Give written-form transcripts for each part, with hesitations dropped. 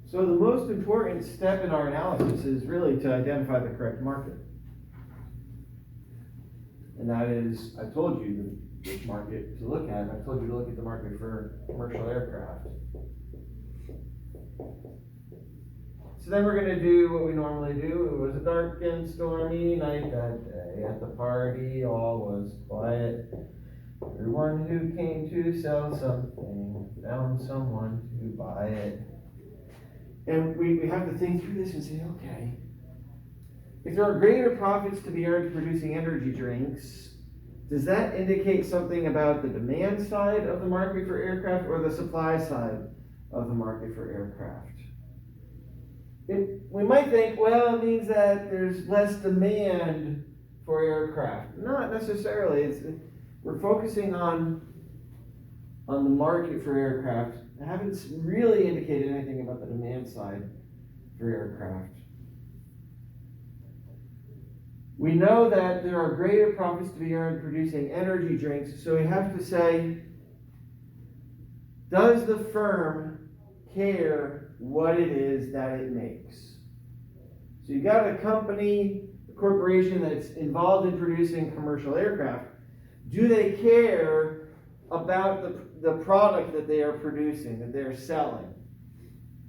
So the most important step in our analysis is really to identify the correct market. And that is, I told you which market to look at. I told you to look at the market for commercial aircraft. So then we're going to do what we normally do. It was a dark and stormy night that day. At the party, all was quiet. Everyone who came to sell something found someone to buy it. And we have to think through this and say, okay, if there are greater profits to be earned producing energy drinks, does that indicate something about the demand side of the market for aircraft or the supply side of the market for aircraft? We might think, well, it means that there's less demand for aircraft. Not necessarily. We're focusing on the market for aircraft. I haven't really indicated anything about the demand side for aircraft. We know that there are greater profits to be earned producing energy drinks, so we have to say, does the firm care what it is that it makes? So you got a company, a corporation that's involved in producing commercial aircraft. Do they care about the product that they are producing, that they're selling?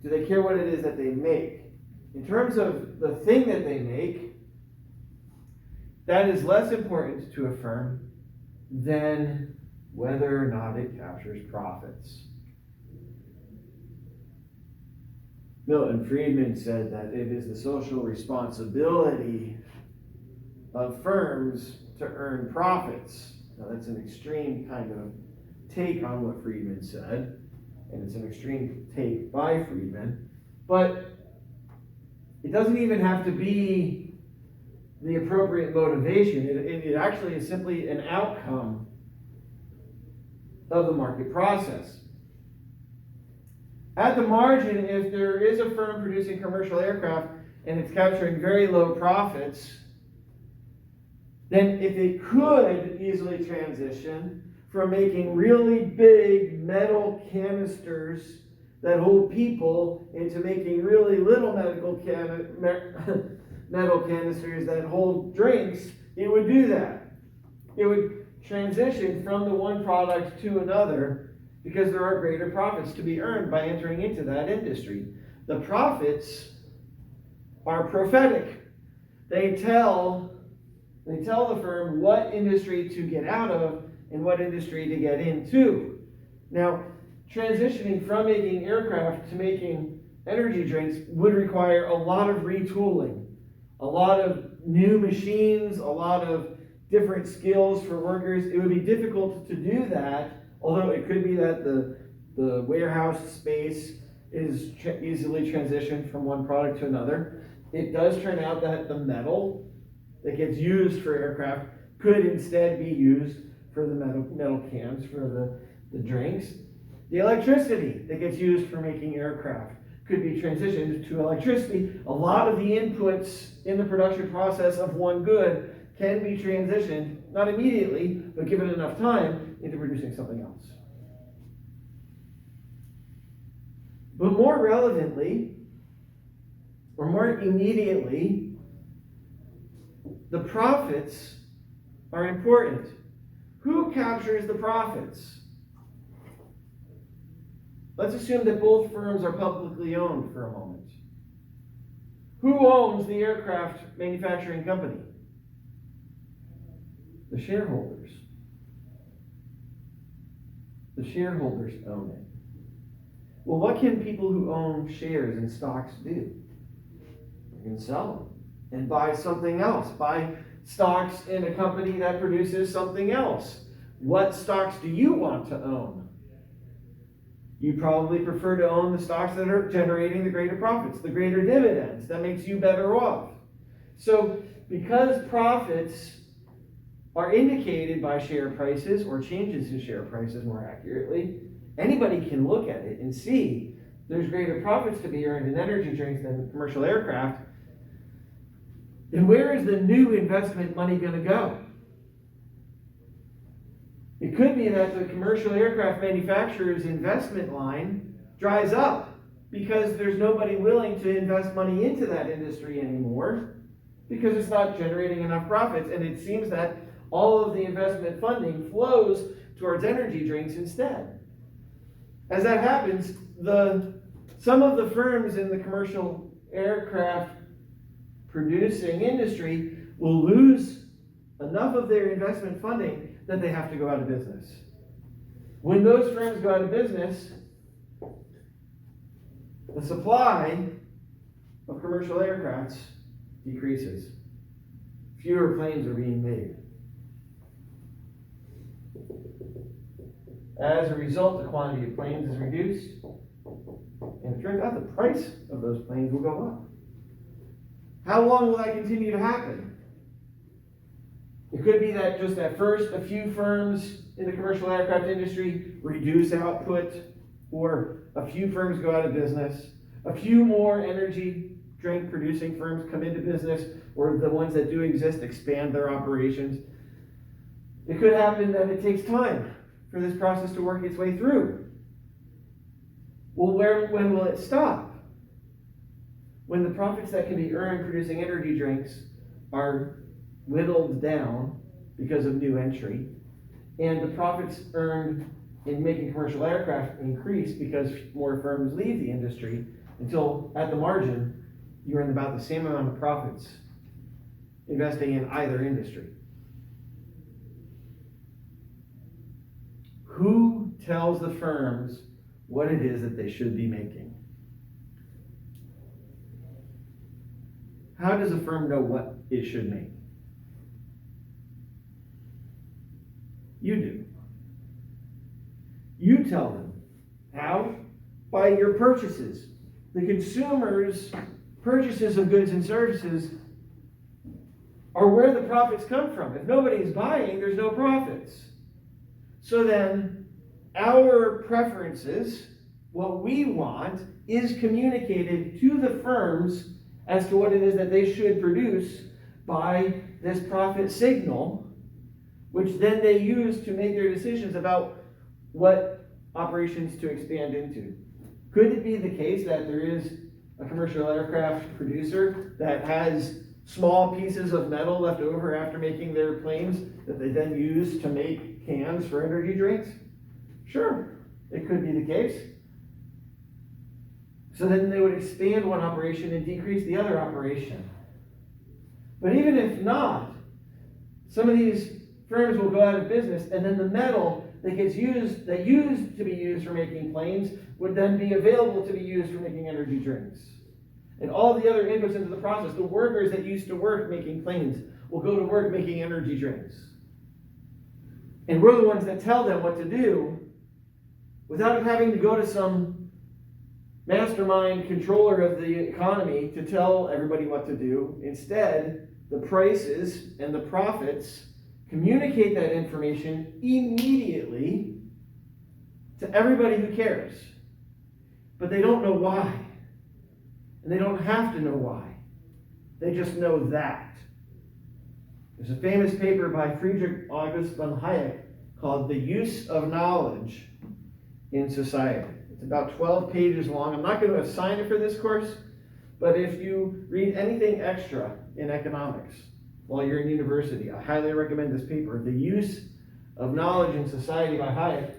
Do they care what it is that they make? In terms of the thing that they make, that is less important to a firm than whether or not it captures profits. Milton Friedman said that it is the social responsibility of firms to earn profits. Now, that's an extreme kind of take on what Friedman said, and it's an extreme take by Friedman, but it doesn't even have to be the appropriate motivation. It actually is simply an outcome of the market process. At the margin, if there is a firm producing commercial aircraft and it's capturing very low profits, then if it could easily transition from making really big metal canisters that hold people into making really little metal canisters that hold drinks, it would do that. It would transition from the one product to another because there are greater profits to be earned by entering into that industry. The profits are prophetic. They tell the firm what industry to get out of and what industry to get into. Now, transitioning from making aircraft to making energy drinks would require a lot of retooling, a lot of new machines, a lot of different skills for workers. It would be difficult to do that, although it could be that the warehouse space is easily transitioned from one product to another. It does turn out that the metal that gets used for aircraft could instead be used for the metal cans, for the drinks. The electricity that gets used for making aircraft could be transitioned to electricity. A lot of the inputs in the production process of one good can be transitioned, not immediately, but given enough time, into producing something else. But more relevantly, or more immediately, the profits are important. Who captures the profits? Let's assume that both firms are publicly owned for a moment. Who owns the aircraft manufacturing company? The shareholders. The shareholders own it. Well, what can people who own shares and stocks do? They can sell them and buy something else. Buy stocks in a company that produces something else. What stocks do you want to own? You probably prefer to own the stocks that are generating the greater profits, the greater dividends. That makes you better off. So, because profits are indicated by share prices, or changes in share prices more accurately, anybody can look at it and see there's greater profits to be earned in energy drinks than commercial aircraft. Then where is the new investment money going to go? It could be that the commercial aircraft manufacturer's investment line dries up because there's nobody willing to invest money into that industry anymore because it's not generating enough profits. And it seems that all of the investment funding flows towards energy drinks instead. As that happens, some of the firms in the commercial aircraft producing industry will lose enough of their investment funding that they have to go out of business. When those firms go out of business, the supply of commercial aircrafts decreases. Fewer planes are being made. As a result, the quantity of planes is reduced, and it turns out the price of those planes will go up. How long will that continue to happen? It could be that just at first a few firms in the commercial aircraft industry reduce output, or a few firms go out of business, a few more energy drink producing firms come into business, or the ones that do exist expand their operations. It could happen that it takes time for this process to work its way through. Well, when will it stop? When the profits that can be earned producing energy drinks are whittled down because of new entry, and the profits earned in making commercial aircraft increase because more firms leave the industry, until at the margin you earn about the same amount of profits investing in either industry. Who tells the firms what it is that they should be making? How does a firm know what it should make? You do. You tell them. How? By your purchases. The consumer's purchases of goods and services are where the profits come from. If nobody's buying, there's no profits. So then, our preferences, what we want, is communicated to the firms as to what it is that they should produce by this profit signal, which then they use to make their decisions about what operations to expand into. Could it be the case that there is a commercial aircraft producer that has small pieces of metal left over after making their planes that they then use to make cans for energy drinks? Sure, it could be the case. So then they would expand one operation and decrease the other operation. But even if not, some of these firms will go out of business, and then the metal that used to be used for making planes would then be available to be used for making energy drinks. And all the other inputs into the process, the workers that used to work making planes will go to work making energy drinks. And we're the ones that tell them what to do without having to go to some mastermind controller of the economy to tell everybody what to do. Instead, the prices and the profits communicate that information immediately to everybody who cares. But they don't know why. And they don't have to know why. They just know that. There's a famous paper by Friedrich August von Hayek called The Use of Knowledge in Society. It's about 12 pages long. I'm not going to assign it for this course, but if you read anything extra in economics while you're in university, I highly recommend this paper, The Use of Knowledge in Society by Hayek.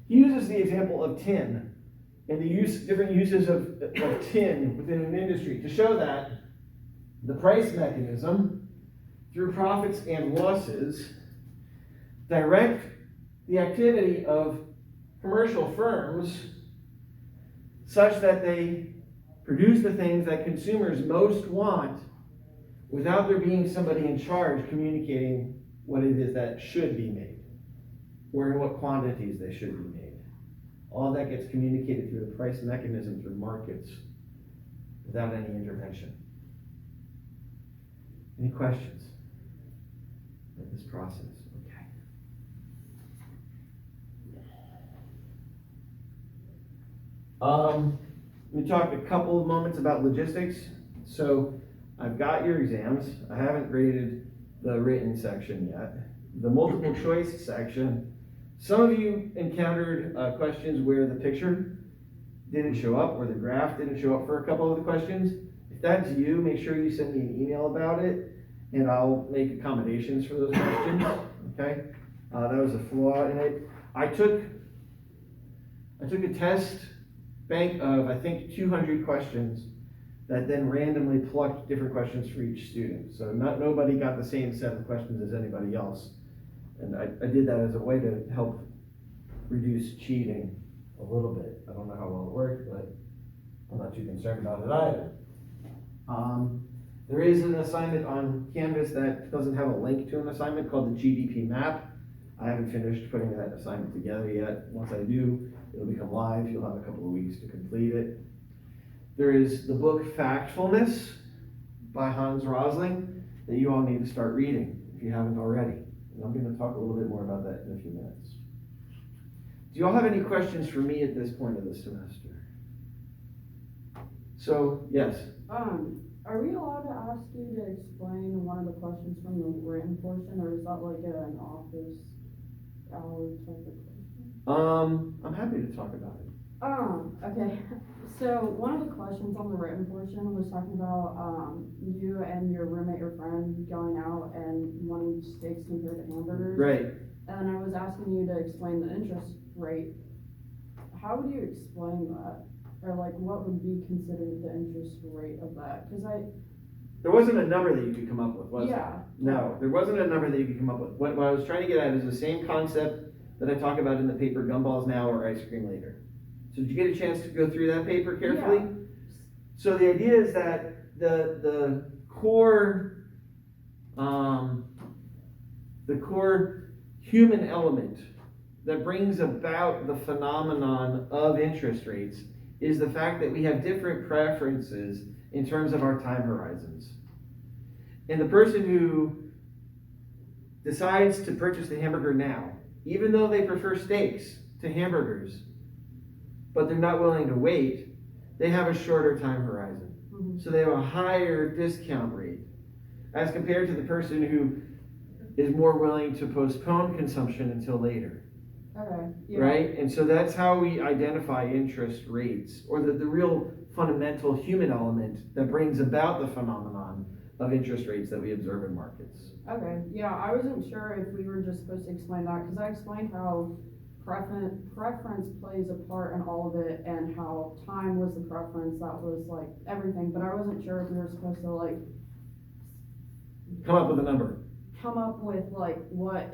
He uses the example of tin and the different uses of tin within an industry to show that the price mechanism, through profits and losses, direct the activity of commercial firms such that they produce the things that consumers most want without there being somebody in charge communicating what it is that should be made or in what quantities they should be made. All that gets communicated through the price mechanism through markets without any intervention. Any questions of this process? Okay. Let me talk a couple of moments about logistics. So I've got your exams. I haven't graded the written section yet. The multiple choice section, some of you encountered questions where the picture didn't show up, or the graph didn't show up for a couple of the questions, if that's you, make sure you send me an email about it, and I'll make accommodations for those questions, okay? That was a flaw in it. I took a test bank of, I think, 200 questions that then randomly plucked different questions for each student. So nobody got the same set of questions as anybody else. And I did that as a way to help reduce cheating a little bit. I don't know how well it worked, but I'm not too concerned about it either. There is an assignment on Canvas that doesn't have a link to an assignment called the GDP map. I haven't finished putting that assignment together yet. Once I do, it'll become live. You'll have a couple of weeks to complete it. There is the book Factfulness by Hans Rosling that you all need to start reading if you haven't already. And I'm going to talk a little bit more about that in a few minutes. Do you all have any questions for me at this point of the semester? So, yes. Are we allowed to ask you to explain one of the questions from the written portion, or is that like an office hour type of question? I'm happy to talk about it. Okay. So one of the questions on the written portion was talking about you and your roommate or friend going out and wanting steaks compared to hamburgers. Right. And I was asking you to explain the interest rate. How would you explain that? Or like, what would be considered the interest rate of that? Because there wasn't a number that you could come up with, was yeah. there? No, there wasn't a number that you could come up with. What I was trying to get at is the same concept that I talk about in the paper Gumballs Now or Ice Cream Later. So did you get a chance to go through that paper carefully? Yeah. So the idea is that the core human element that brings about the phenomenon of interest rates is the fact that we have different preferences in terms of our time horizons. And the person who decides to purchase the hamburger now, even though they prefer steaks to hamburgers, but they're not willing to wait, they have a shorter time horizon. Mm-hmm. So they have a higher discount rate as compared to the person who is more willing to postpone consumption until later. Okay. Yeah. Right? And so that's how we identify interest rates, or the real fundamental human element that brings about the phenomenon of interest rates that we observe in markets. Okay. Yeah, I wasn't sure if we were just supposed to explain that, because I explained how preference plays a part in all of it, and how time was the preference, that was like everything, but I wasn't sure if we were supposed to like Come up with a number. come up with like what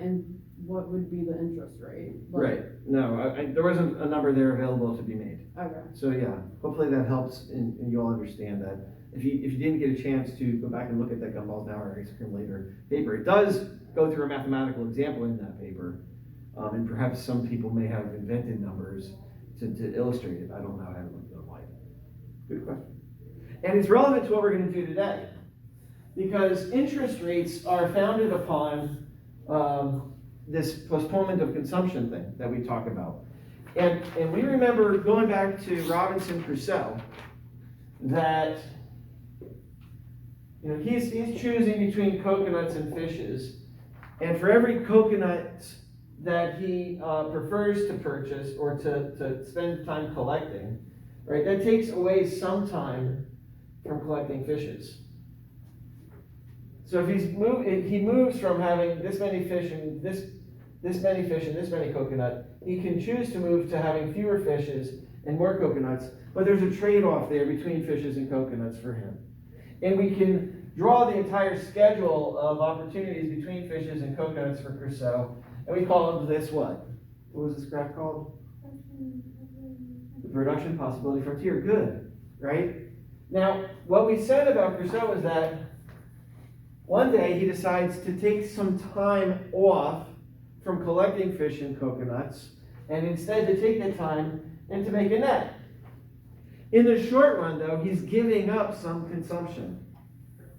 would be the interest rate. Like, Right. No, there wasn't a number there available to be made. Okay. So yeah, hopefully that helps and you all understand that. If you didn't get a chance to go back and look at that Gumballs Now or Ice Cream Later paper, it does go through a mathematical example in that paper. And perhaps some people may have invented numbers to illustrate it. I don't know. I haven't looked at them like. Good question. And it's relevant to what we're going to do today, because interest rates are founded upon this postponement of consumption thing that we talk about. And we remember going back to Robinson Crusoe that he's choosing between coconuts and fishes, and for every coconut that he prefers to purchase or to spend time collecting, right, that takes away some time from collecting fishes. So if he moves from having this many fish and this many fish and this many coconut, he can choose to move to having fewer fishes and more coconuts, but there's a trade-off there between fishes and coconuts for him. And we can draw the entire schedule of opportunities between fishes and coconuts for Crusoe, and we call this what? What was this graph called? The production possibility frontier. Good, right? Now, what we said about Crusoe is that one day he decides to take some time off from collecting fish and coconuts, and instead to take the time and to make a net. In the short run, though, he's giving up some consumption.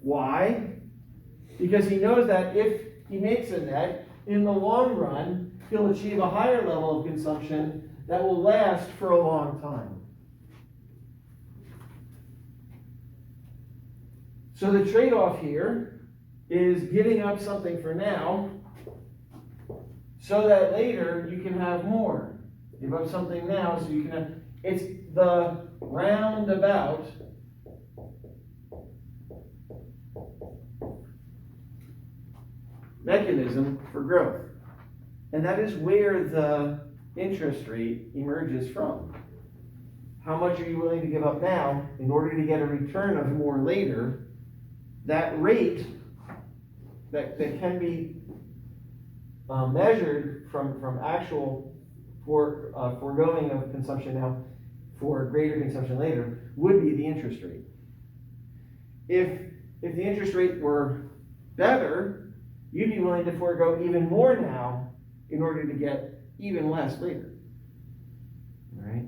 Why? Because he knows that if he makes a net, in the long run, he'll achieve a higher level of consumption that will last for a long time. So the trade-off here is giving up something for now so that later you can have more. Give up something now so you can have, It's the roundabout mechanism for growth. And that is where the interest rate emerges from. How much are you willing to give up now in order to get a return of more later? That rate that can be measured from actual foregoing of consumption now for greater consumption later would be the interest rate. If the interest rate were better, you'd be willing to forego even more now in order to get even less later. All right?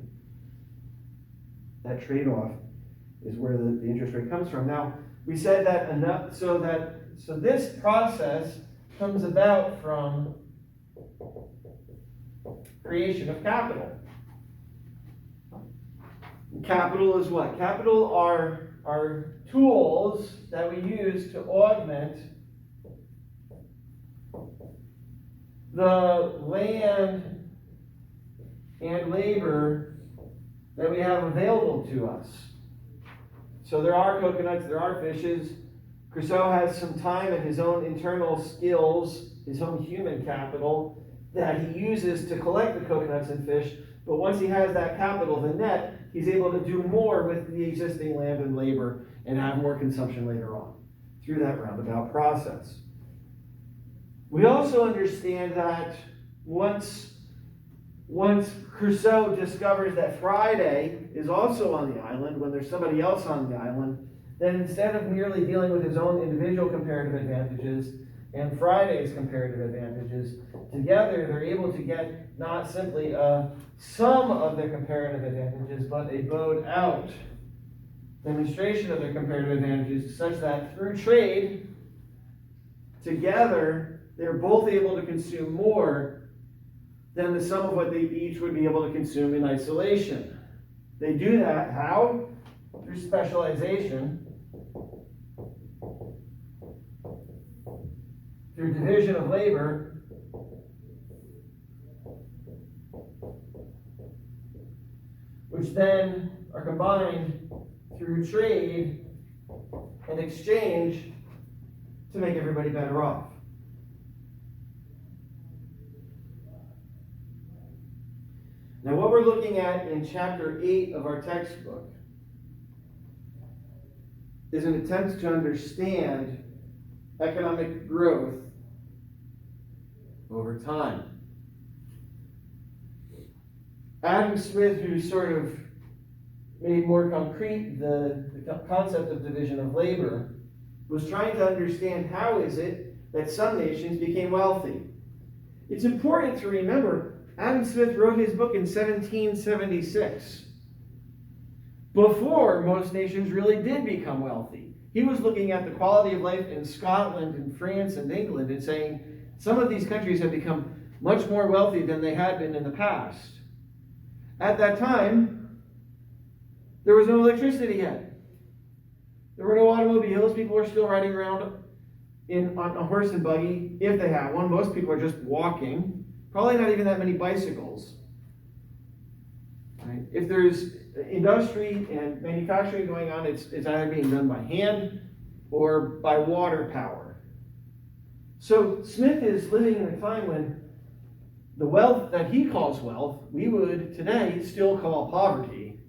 That trade-off is where the interest rate comes from. Now, we said that enough so this process comes about from creation of capital. Capital is what? Capital are tools that we use to augment the land and labor that we have available to us. So there are coconuts, there are fishes. Crusoe has some time and his own internal skills, his own human capital, that he uses to collect the coconuts and fish. But once he has that capital, the net, he's able to do more with the existing land and labor and have more consumption later on through that roundabout process. We also understand that once Crusoe discovers that Friday is also on the island, when there's somebody else on the island, then instead of merely dealing with his own individual comparative advantages and Friday's comparative advantages, together they're able to get not simply a sum of their comparative advantages, but a bowed out demonstration of their comparative advantages, such that through trade, together, they're both able to consume more than the sum of what they each would be able to consume in isolation. They do that how? Through specialization, through division of labor, which then are combined through trade and exchange to make everybody better off. Now, what we're looking at in chapter 8 of our textbook is an attempt to understand economic growth over time. Adam Smith, who sort of made more concrete the concept of division of labor, was trying to understand how is it that some nations became wealthy. It's important to remember Adam Smith wrote his book in 1776, before most nations really did become wealthy. He was looking at the quality of life in Scotland and France and England and saying some of these countries have become much more wealthy than they had been in the past. At that time, there was no electricity yet. There were no automobiles. People were still riding around on a horse and buggy, if they have one. Most people are just walking. Probably not even that many bicycles. Right? If there's industry and manufacturing going on, it's either being done by hand or by water power. So Smith is living in a time when the wealth that he calls wealth, we would today still call poverty.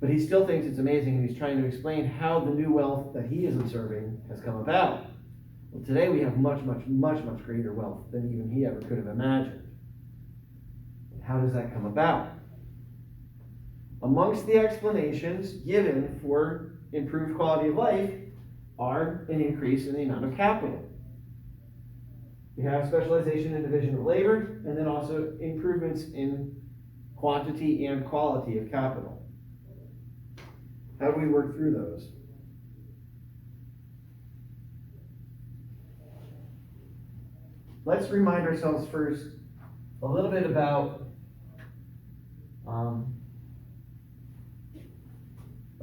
But he still thinks it's amazing, and he's trying to explain how the new wealth that he is observing has come about. Well, today we have much, much, much, much greater wealth than even he ever could have imagined. How does that come about? Amongst the explanations given for improved quality of life are an increase in the amount of capital. We have specialization and division of labor, and then also improvements in quantity and quality of capital. How do we work through those? Let's remind ourselves first a little bit about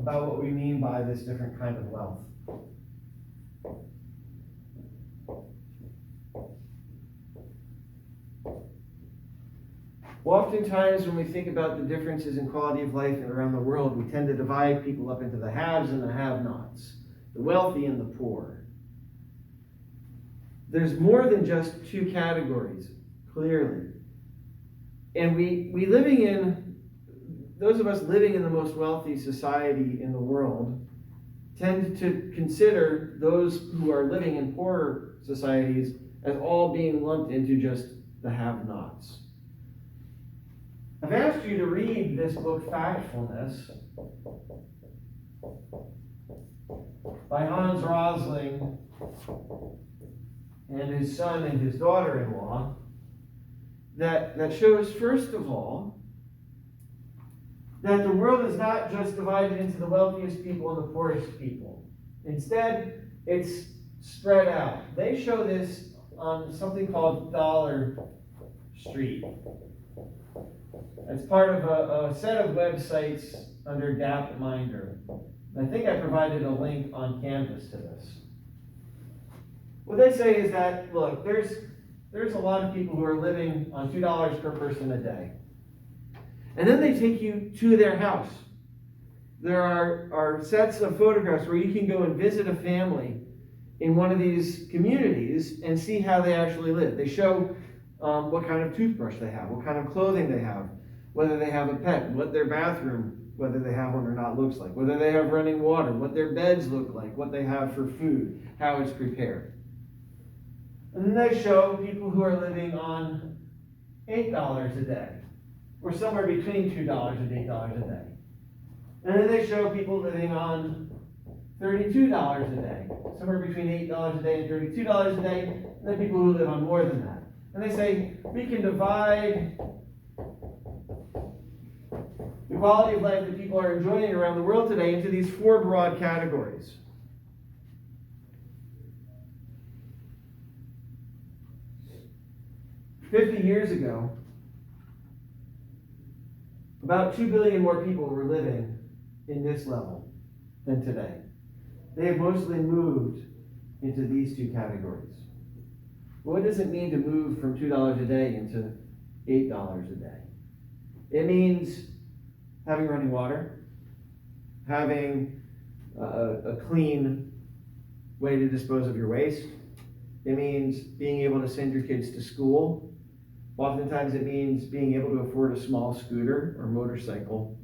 what we mean by this different kind of wealth. Oftentimes, when we think about the differences in quality of life around the world, we tend to divide people up into the haves and the have-nots, the wealthy and the poor. There's more than just two categories, clearly. And those of us living in the most wealthy society in the world tend to consider those who are living in poorer societies as all being lumped into just the have-nots. I've asked you to read this book, Factfulness, by Hans Rosling and his son and his daughter-in-law, that shows, first of all, that the world is not just divided into the wealthiest people and the poorest people. Instead, it's spread out. They show this on something called Dollar Street. It's part of a set of websites under Gapminder. I think I provided a link on Canvas to this. What they say is that, look, there's a lot of people who are living on $2 per person a day. And then they take you to their house. There are sets of photographs where you can go and visit a family in one of these communities and see how they actually live. They show what kind of toothbrush they have, what kind of clothing they have, whether they have a pet, what their bathroom, whether they have one or not, looks like, whether they have running water, what their beds look like, what they have for food, how it's prepared. And then they show people who are living on $8 a day, or somewhere between $2 and $8 a day. And then they show people living on $32 a day, somewhere between $8 a day and $32 a day, and then people who live on more than that. And they say, we can divide the quality of life that people are enjoying around the world today into these four broad categories. "50 years ago, about 2 billion more people were living in this level than today. They have mostly moved into these two categories. What does it mean to move from $2 a day into $8 a day? It means having running water, having a clean way to dispose of your waste. It means being able to send your kids to school. Oftentimes it means being able to afford a small scooter or motorcycle.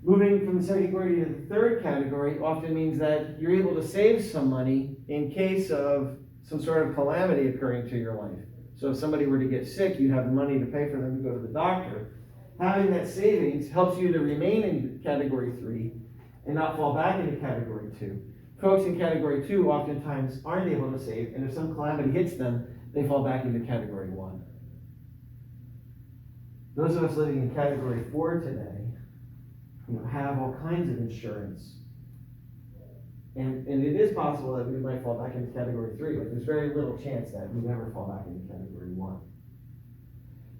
Moving from the second category to the third category often means that you're able to save some money in case of some sort of calamity occurring to your life. So if somebody were to get sick, you have the money to pay for them to go to the doctor. Having that savings helps you to remain in category 3 and not fall back into category 2. Folks in category 2 oftentimes aren't able to save, and if some calamity hits them, they fall back into category 1. Those of us living in category 4 today, have all kinds of insurance. And it is possible that we might fall back into category 3, but there's very little chance that we never fall back into category 1.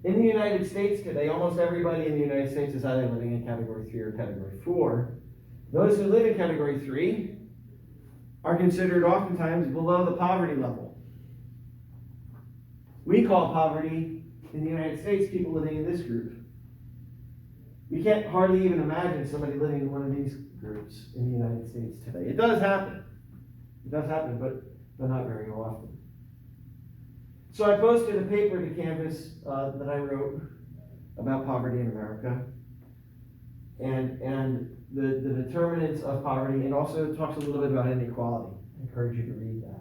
In the United States today, almost everybody in the United States is either living in category 3 or category 4. Those who live in category 3 are considered oftentimes below the poverty level. We call poverty in the United States people living in this group. We can't hardly even imagine somebody living in one of these groups in the United States today. It does happen. It does happen, but not very often. So I posted a paper to Canvas that I wrote about poverty in America and the determinants of poverty, and also talks a little bit about inequality. I encourage you to read that.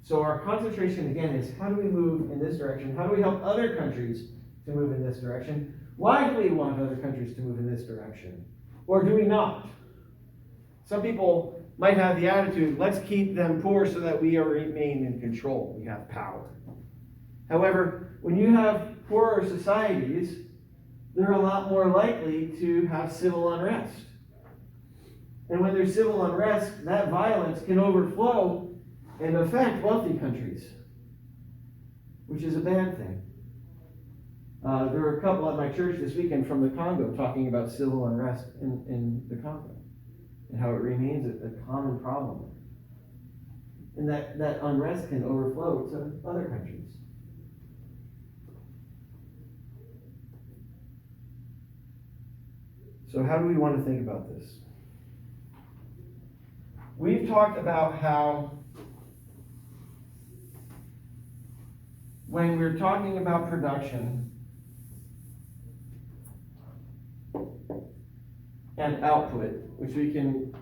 So our concentration, again, is how do we move in this direction? How do we help other countries to move in this direction? Why do we want other countries to move in this direction? Or do we not? Some people might have the attitude, let's keep them poor so that we remain in control. We have power. However, when you have poorer societies, they're a lot more likely to have civil unrest. And when there's civil unrest, that violence can overflow and affect wealthy countries, which is a bad thing. There were a couple at my church this weekend from the Congo talking about civil unrest in the Congo and how it remains a common problem. And that unrest can overflow to other countries. So how do we want to think about this? We've talked about how when we're talking about production and output, which we can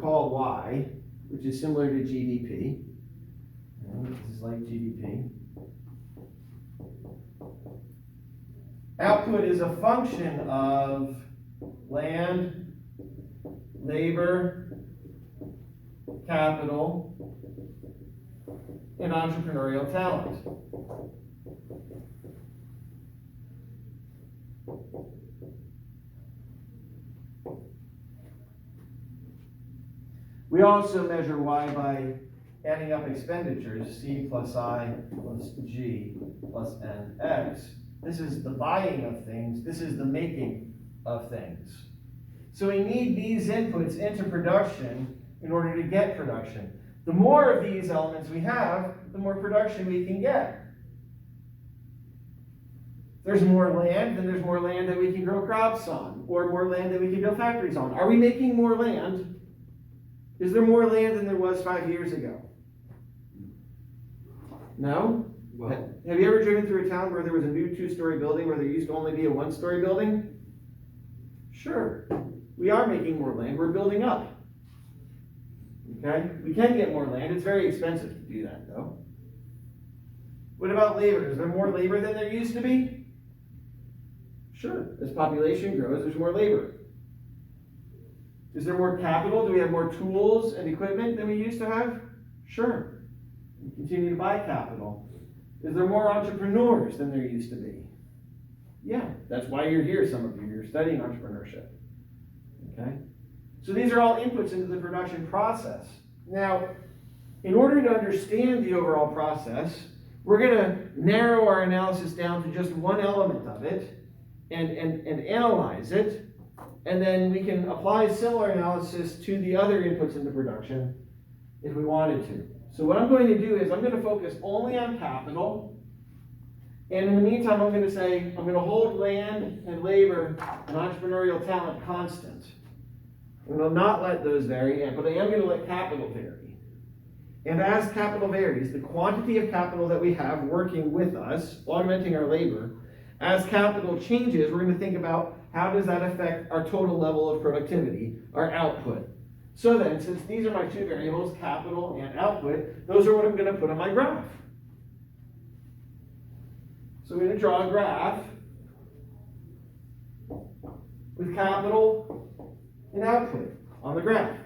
call Y, which is similar to GDP. This is like GDP. Output is a function of land, labor, capital, and entrepreneurial talent. We also measure Y by adding up expenditures, C plus I plus G plus NX. This is the buying of things. This is the making of things. So we need these inputs into production in order to get production. The more of these elements we have, the more production we can get. If there's more land, then there's more land that we can grow crops on, or more land that we can build factories on. Are we making more land? Is there more land than there was 5 years ago? No? Well, have you ever driven through a town where there was a new 2-story building where there used to only be a 1-story building? Sure. We are making more land. We're building up. Okay? We can get more land. It's very expensive to do that, though. What about labor? Is there more labor than there used to be? Sure. As population grows, there's more labor. Is there more capital? Do we have more tools and equipment than we used to have? Sure. We continue to buy capital. Is there more entrepreneurs than there used to be? Yeah, that's why you're here, some of you. You're studying entrepreneurship. Okay? So these are all inputs into the production process. Now, in order to understand the overall process, we're going to narrow our analysis down to just one element of it and analyze it. And then we can apply similar analysis to the other inputs into production if we wanted to. So what I'm going to do is I'm going to focus only on capital. And in the meantime, I'm going to say, I'm going to hold land and labor and entrepreneurial talent constant. I'm going to not let those vary, but I am going to let capital vary. And as capital varies, the quantity of capital that we have working with us, augmenting our labor, as capital changes, we're going to think about how does that affect our total level of productivity, our output. So then, since these are my two variables, capital and output, those are what I'm going to put on my graph. So I'm going to draw a graph with capital and output on the graph.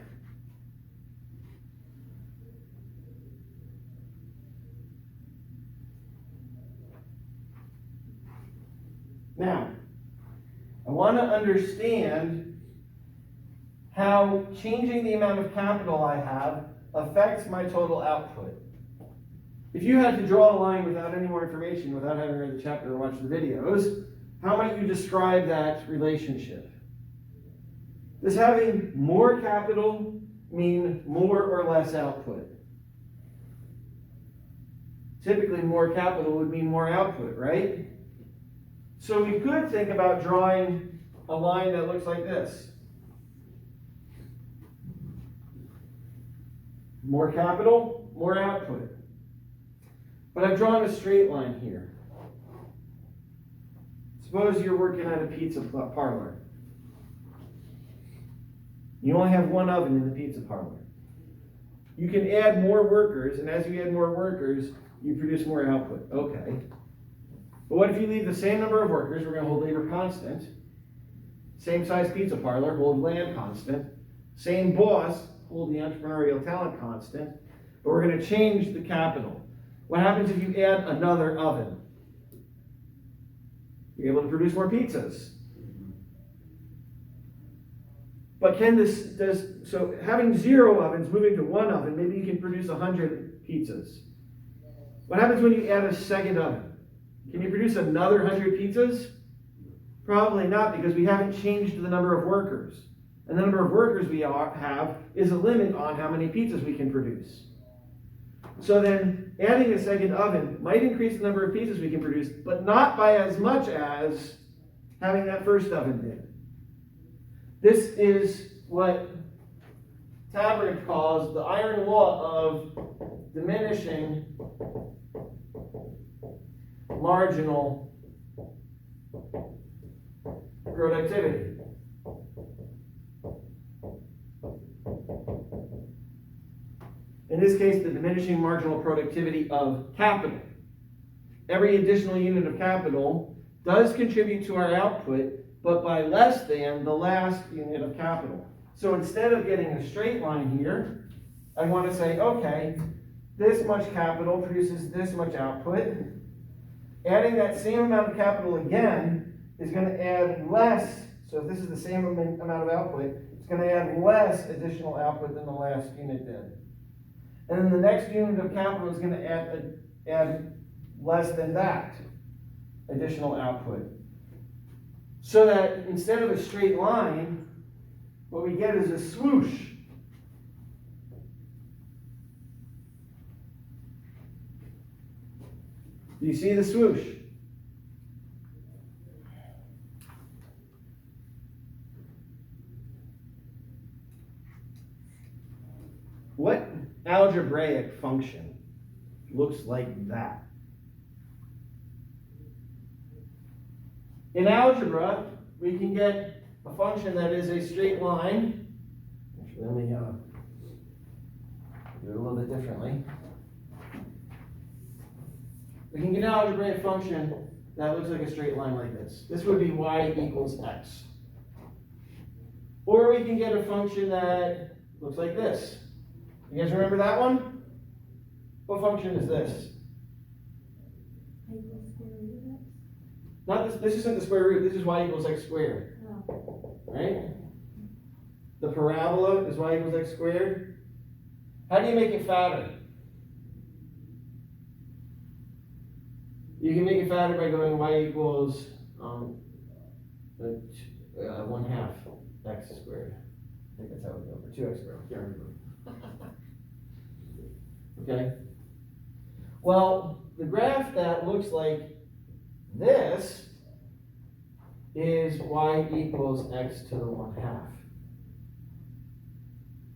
Now, I want to understand how changing the amount of capital I have affects my total output. If you had to draw a line without any more information, without having read the chapter or watched the videos, how might you describe that relationship? Does having more capital mean more or less output? Typically, more capital would mean more output, right? So we could think about drawing a line that looks like this. More capital, more output. But I've drawn a straight line here. Suppose you're working at a pizza parlor. You only have one oven in the pizza parlor. You can add more workers, and as you add more workers, you produce more output. Okay. But what if you leave the same number of workers? We're going to hold labor constant. Same size pizza parlor, hold land constant. Same boss, hold the entrepreneurial talent constant. But we're going to change the capital. What happens if you add another oven? You're able to produce more pizzas. But so having 0 ovens, moving to 1 oven, maybe you can produce 100 pizzas. What happens when you add a second oven? Can you produce another 100 pizzas? Probably not, because we haven't changed the number of workers. And the number of workers we have is a limit on how many pizzas we can produce. So then adding a second oven might increase the number of pieces we can produce, but not by as much as having that first oven did. This is what Tabbert calls the iron law of diminishing marginal productivity. In this case, the diminishing marginal productivity of capital. Every additional unit of capital does contribute to our output, but by less than the last unit of capital. So instead of getting a straight line here, I want to say, okay, this much capital produces this much output. Adding that same amount of capital again is going to add less. So if this is the same amount of output, it's going to add less additional output than the last unit did. And then the next unit of capital is going to add less than that additional output. So that instead of a straight line, what we get is a swoosh. Do you see the swoosh? What algebraic function looks like that? In algebra, we can get a function that is a straight line. Actually, let me do it a little bit differently. We can get an algebraic function that looks like a straight line like this. This would be y equals x. Or we can get a function that looks like this. You guys remember that one? What function is this? Not this. This isn't the square root. This is y equals x squared. Oh. Right? The parabola is y equals x squared. How do you make it fatter? You can make it fatter by going y equals 1/2 x squared. I think that's how we go. Or 2x squared. I can't remember. Okay? Well, the graph that looks like this is y equals x to the 1/2.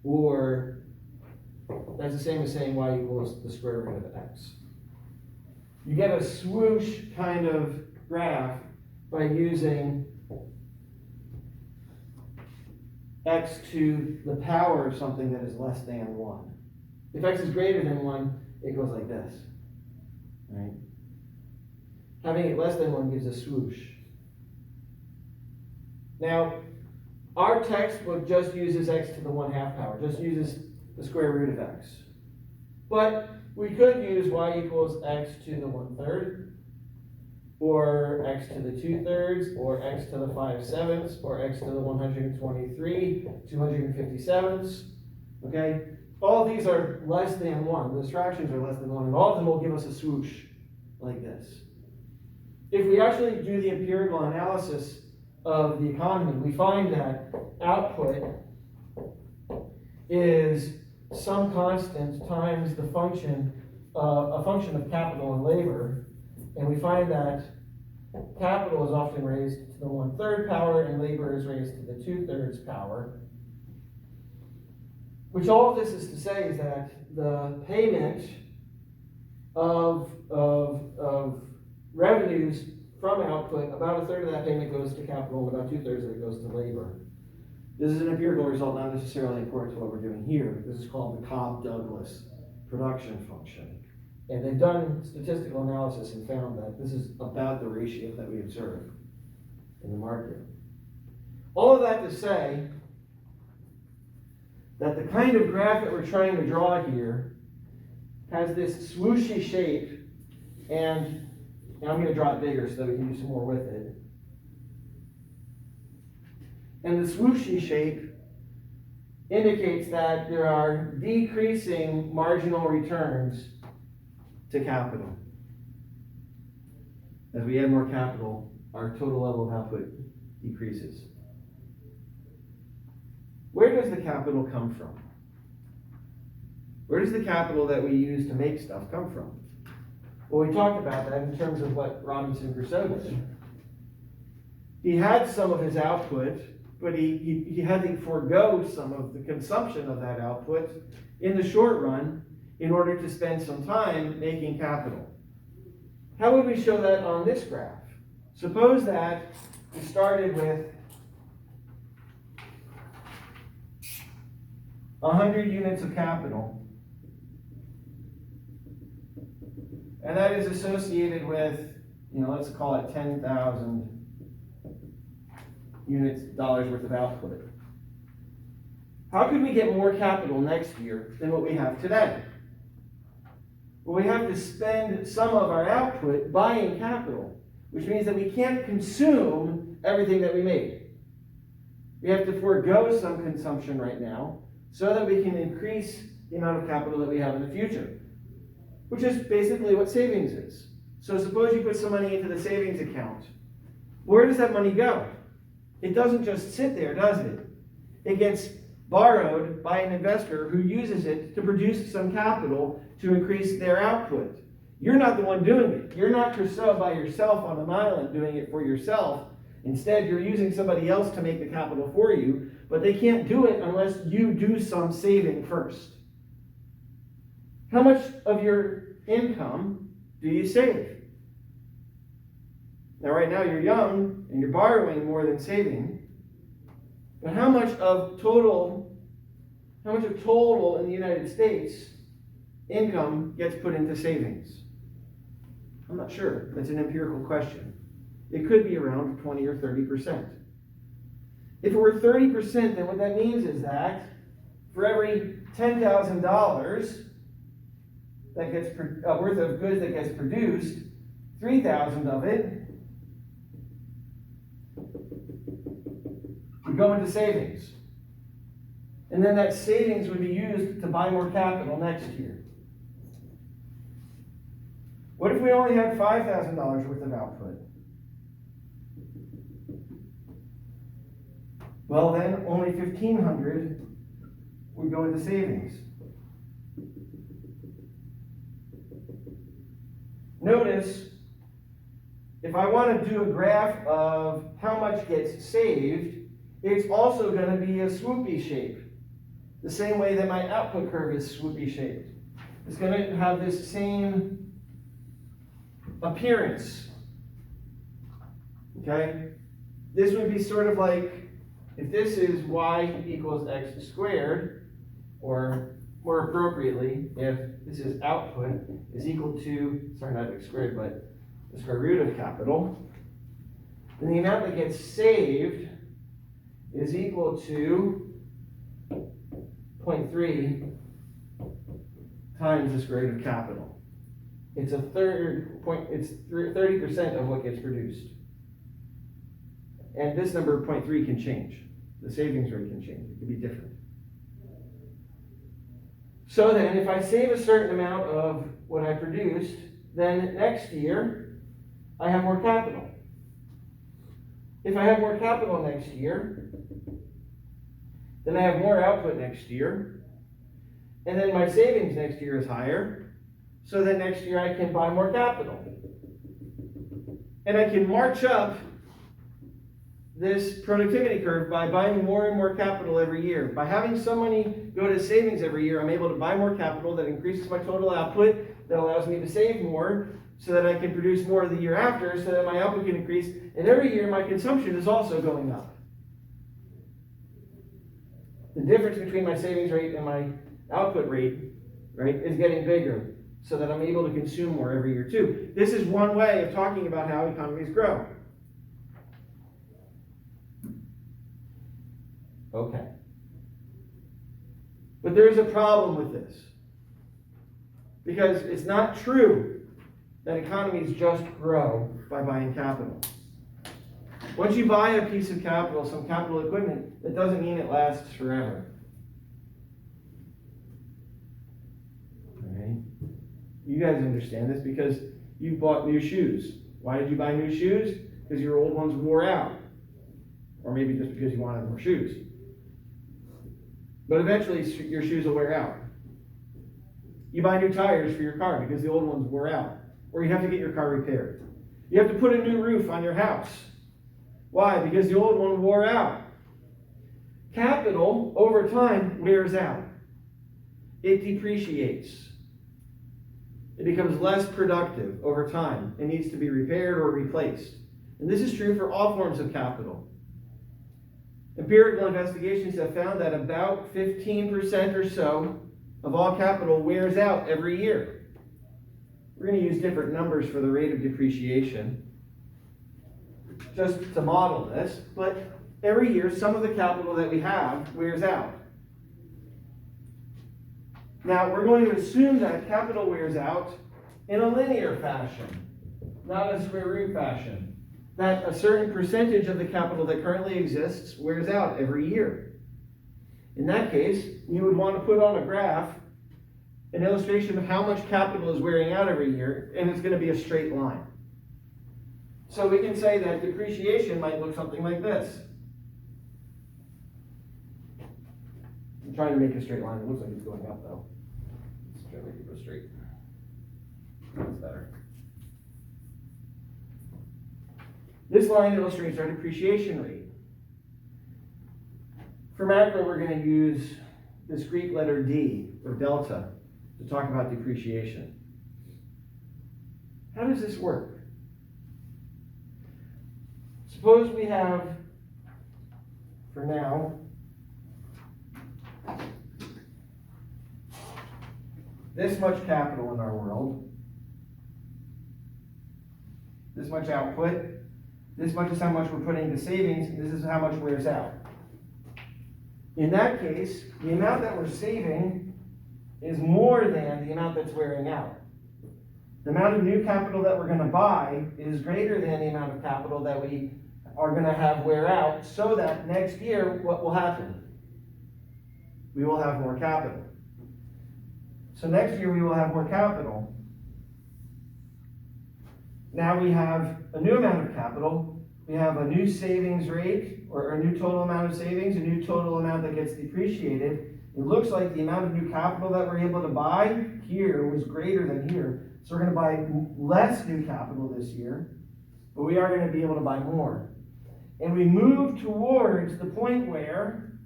Or that's the same as saying y equals the square root of x. You get a swoosh kind of graph by using x to the power of something that is less than 1. If x is greater than 1, it goes like this. Right? Having it less than 1 gives a swoosh. Now, our textbook just uses x to the 1/2 power, just uses the square root of x. But we could use y equals x to the 1/3, or x to the 2/3, or x to the 5/7, or x to the 123, 257. Okay? All of these are less than 1. Those fractions are less than 1, and all of them will give us a swoosh like this. If we actually do the empirical analysis of the economy, we find that output is some constant times the function, a function of capital and labor, and we find that capital is often raised to the 1/3 power and labor is raised to the 2/3 power. Which all of this is to say is that the payment of revenues from output, about 1/3 of that payment goes to capital and about 2/3 of it goes to labor. This is an empirical result, not necessarily important to what we're doing here. This is called the Cobb-Douglas production function. And they've done statistical analysis and found that this is about the ratio that we observe in the market. All of that to say that the kind of graph that we're trying to draw here has this swooshy shape, and I'm going to draw it bigger so that we can do some more with it. And the swooshy shape indicates that there are decreasing marginal returns to capital. As we add more capital, our total level of output decreases. Where does the capital come from? Where does the capital that we use to make stuff come from? Well, we talked about that in terms of what Robinson Crusoe did. He had some of his output, but he had to forego some of the consumption of that output in the short run in order to spend some time making capital. How would we show that on this graph? Suppose that we started with 100 units of capital, and that is associated with, let's call it 10,000 dollars worth of output. How could we get more capital next year than what we have today? Well, we have to spend some of our output buying capital, which means that we can't consume everything that we made. We have to forego some consumption right now so that we can increase the amount of capital that we have in the future, which is basically what savings is. So suppose you put some money into the savings account. Where does that money go? It doesn't just sit there, does it? It gets borrowed by an investor who uses it to produce some capital to increase their output. You're not the one doing it. You're not Crusoe by yourself on an island doing it for yourself. Instead, you're using somebody else to make the capital for you, but they can't do it unless you do some saving first. How much of your income do you save? Now, right now, you're young and you're borrowing more than saving. But how much of total in the United States income gets put into savings? I'm not sure. That's an empirical question. It could be around 20 or 30%. If it were 30%, then what that means is that for every $10,000 that gets worth of goods that gets produced, 3,000 of it would go into savings. And then that savings would be used to buy more capital next year. What if we only had $5,000 worth of output? Well, then only $1,500 would go into savings. Notice, if I want to do a graph of how much gets saved, it's also going to be a swoopy shape. The same way that my output curve is swoopy shaped. It's going to have this same appearance. Okay? This would be sort of like, if this is y equals x squared, or more appropriately, if this is output is equal to, sorry, not x squared, but the square root of capital, then the amount that gets saved is equal to 0.3 times the square root of capital. It's a third point, it's 30% of what gets produced. And this number 0.3 can change. The savings rate can change. It can be different. So then, if I save a certain amount of what I produced, then next year, I have more capital. If I have more capital next year, then I have more output next year, and then my savings next year is higher, so that next year I can buy more capital. And I can march up this productivity curve by buying more and more capital every year. By having some money go to savings every year, I'm able to buy more capital that increases my total output, that allows me to save more, so that I can produce more the year after, so that my output can increase, and every year my consumption is also going up. The difference between my savings rate and my output rate, right, is getting bigger, so that I'm able to consume more every year too. This is one way of talking about how economies grow. Okay. But there's a problem with this. Because it's not true that economies just grow by buying capital. Once you buy a piece of capital, some capital equipment, that doesn't mean it lasts forever. Alright? You guys understand this because you bought new shoes. Why did you buy new shoes? Because your old ones wore out. Or maybe just because you wanted more shoes. But eventually your shoes will wear out. You buy new tires for your car because the old ones wore out, or you have to get your car repaired. You have to put a new roof on your house. Why? Because the old one wore out. Capital, over time, wears out. It depreciates. It becomes less productive over time and needs to be repaired or replaced. And this is true for all forms of capital. Empirical investigations have found that about 15% or so of all capital wears out every year. We're going to use different numbers for the rate of depreciation just to model this, but every year some of the capital that we have wears out. Now, we're going to assume that capital wears out in a linear fashion, not a square root fashion. That a certain percentage of the capital that currently exists wears out every year. In that case, you would want to put on a graph an illustration of how much capital is wearing out every year, and it's going to be a straight line. So we can say that depreciation might look something like this. I'm trying to make a straight line. It looks like it's going up, though. Let's try to make it go straight. That's better. This line illustrates our depreciation rate. For macro, we're going to use this Greek letter D, or delta, to talk about depreciation. How does this work? Suppose we have, for now, this much capital in our world, this much output, this much is how much we're putting into savings, and this is how much wears out. In that case, the amount that we're saving is more than the amount that's wearing out. The amount of new capital that we're going to buy is greater than the amount of capital that we are going to have wear out, so that next year, what will happen? We will have more capital. So next year we will have more capital. Now we have a new amount of capital. We have a new savings rate, or a new total amount of savings, a new total amount that gets depreciated. It looks like the amount of new capital that we're able to buy here was greater than here. So we're going to buy less new capital this year, but we are going to be able to buy more. And we move towards the point where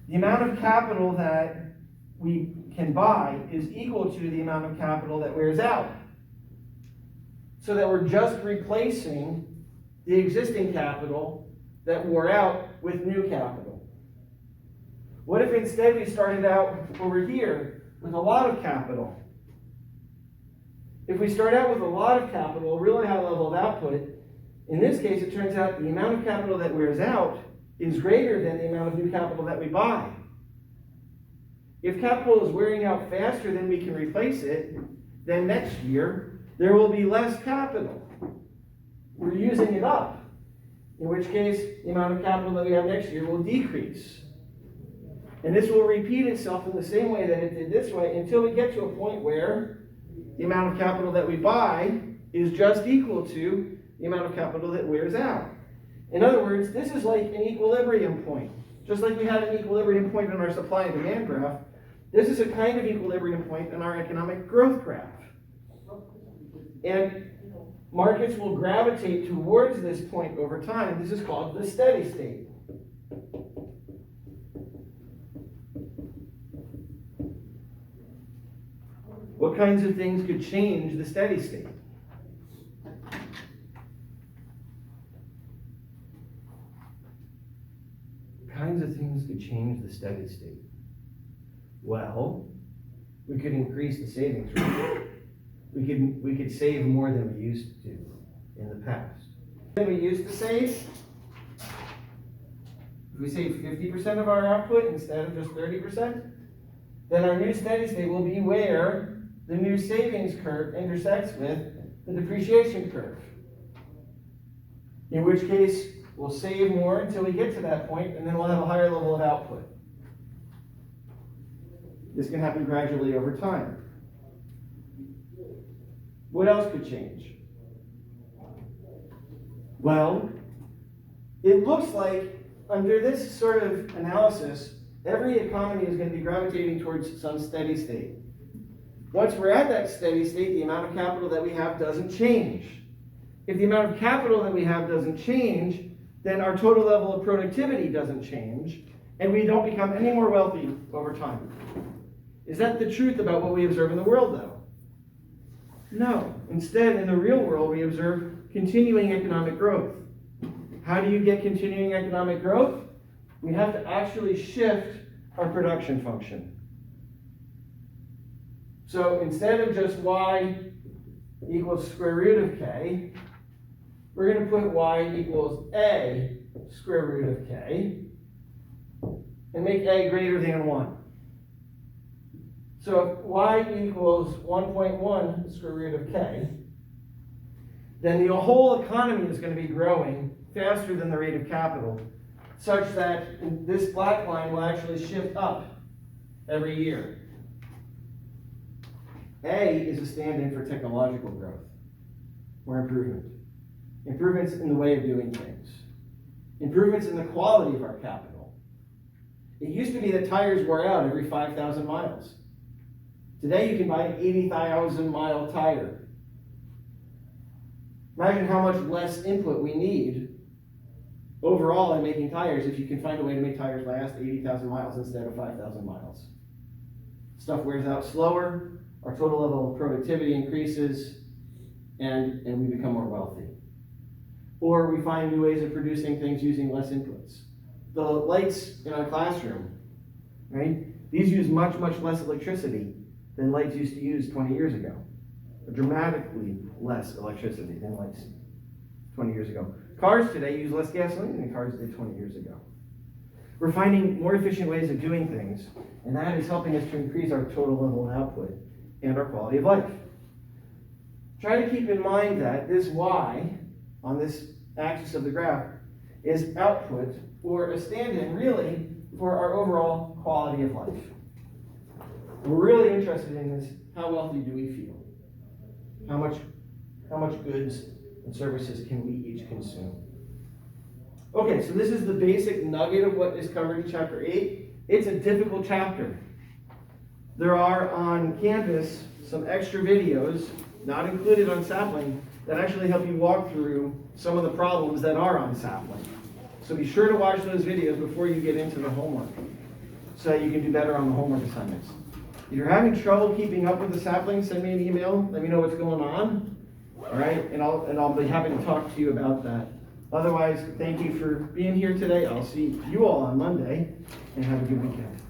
the amount of capital that we can buy is equal to the amount of capital that wears out. So that we're just replacing the existing capital that wore out with new capital. What if instead we started out over here with a lot of capital? If we start out with a lot of capital, a really high level of output, in this case it turns out the amount of capital that wears out is greater than the amount of new capital that we buy. If capital is wearing out faster than we can replace it, then next year there will be less capital. We're using it up, in which case the amount of capital that we have next year will decrease. And this will repeat itself in the same way that it did this way until we get to a point where the amount of capital that we buy is just equal to the amount of capital that wears out. In other words, this is like an equilibrium point. Just like we had an equilibrium point in our supply and demand graph, this is a kind of equilibrium point in our economic growth graph. And markets will gravitate towards this point over time. This is called the steady state. What kinds of things could change the steady state? What kinds of things could change the steady state? Well, we could increase the savings rate. We could save more than we used to in the past. Than we used to save. If we save 50% of our output instead of just 30%, then our new steady state will be where the new savings curve intersects with the depreciation curve. In which case, we'll save more until we get to that point, and then we'll have a higher level of output. This can happen gradually over time. What else could change? Well, it looks like under this sort of analysis, Every economy is going to be gravitating towards some steady state. Once we're at that steady state, the amount of capital that we have doesn't change. If the amount of capital that we have doesn't change, then our total level of productivity doesn't change, and we don't become any more wealthy over time. Is that the truth about what we observe in the world, though? No. Instead, in the real world, we observe continuing economic growth. How do you get continuing economic growth? We have to actually shift our production function. So instead of just y equals square root of k, we're going to put y equals a square root of k and make a greater than 1. So if y equals 1.1 square root of k, then the whole economy is going to be growing faster than the rate of capital, such that this black line will actually shift up every year. A is a stand-in for technological growth or improvement. Improvements in the way of doing things. Improvements in the quality of our capital. It used to be that tires wore out every 5,000 miles. Today you can buy an 80,000 mile tire. Imagine how much less input we need overall in making tires if you can find a way to make tires last 80,000 miles instead of 5,000 miles. Stuff wears out slower, our total level of productivity increases, and we become more wealthy. Or we find new ways of producing things using less inputs. The lights in our classroom, right? These use much, much less electricity than lights used to use 20 years ago. Dramatically less electricity than lights 20 years ago. Cars today use less gasoline than cars did 20 years ago. We're finding more efficient ways of doing things, and that is helping us to increase our total level of output and our quality of life. Try to keep in mind that this y on this axis of the graph is output, or a stand-in really for our overall quality of life. We're really interested in this: how wealthy do we feel? How much goods and services can we each consume? Okay, so this is the basic nugget of what is covered in chapter 8. It's a difficult chapter. There are on campus some extra videos, not included on Sapling, that actually help you walk through some of the problems that are on Sapling. So be sure to watch those videos before you get into the homework, so that you can do better on the homework assignments. If you're having trouble keeping up with the Sapling, send me an email, let me know what's going on, all right? And I'll be happy to talk to you about that. Otherwise, thank you for being here today. I'll see you all on Monday, and have a good weekend.